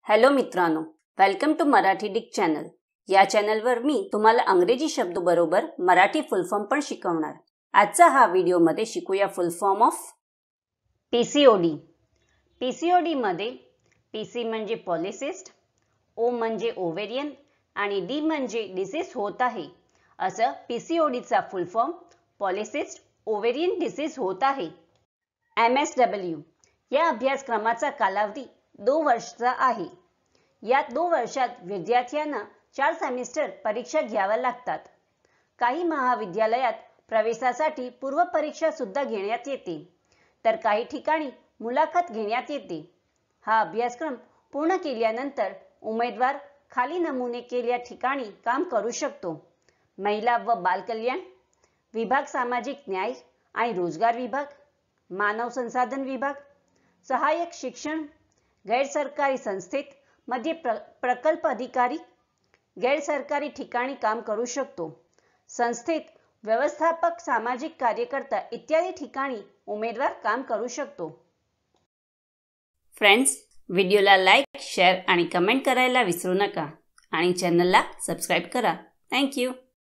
Hello मित्रांनो, welcome to Marathi डिक channel. या चॅनलवर मी तुम्हाला अंग्रेजी शब्द बरोबर मराठी फुल फॉर्म पण शिकवणार। आजचा हा व्हिडिओ मध्ये शिकूया फुल फॉर्म ऑफ पीसीओडी। पीसीओडी मध्ये पीसी म्हणजे पॉलिसिस्ट, ओ म्हणजे ओव्हेरियन आणि डी म्हणजे डिसीज होत आहे। असं पीसीओडीचा फुल फॉर्म पॉलिसिस्ट ओव्हेरियन डिसीज होत आहे। MSW या अभ्यासक्रमाचा कालावधी 2 वर्षाचा आहे। या 2 वर्षात विद्यार्थ्यांना 4 सेमिस्टर परीक्षा घ्याव्या लागतात। काही महाविद्यालयात प्रवेशासाठी पूर्व परीक्षा सुद्धा घेण्यात येते, तर काही ठिकाणी मुलाखत घेण्यात येते। हा अभ्यासक्रम पूर्ण केल्यानंतर उमेदवार खाली नमूद केलेल्या ठिकाणी काम करू शकतो। महिला व बालकल्याण विभाग, सामाजिक न्याय आणि रोजगार विभाग, मानव संसाधन विभाग, सहाय्यक शिक्षण, गैर सरकारी संस्थेत मध्ये प्रकल्प अधिकारी, गैर सरकारी ठिकाणी काम करू शकतो। संस्थेत व्यवस्थापक, सामाजिक कार्यकर्ता इत्यादी ठिकाणी उमेदवार काम करू शकतो। फ्रेंड्स, व्हिडिओला लाईक, शेअर आणि कमेंट करायला विसरू नका आणि चॅनलला सबस्क्राइब करा। Thank you.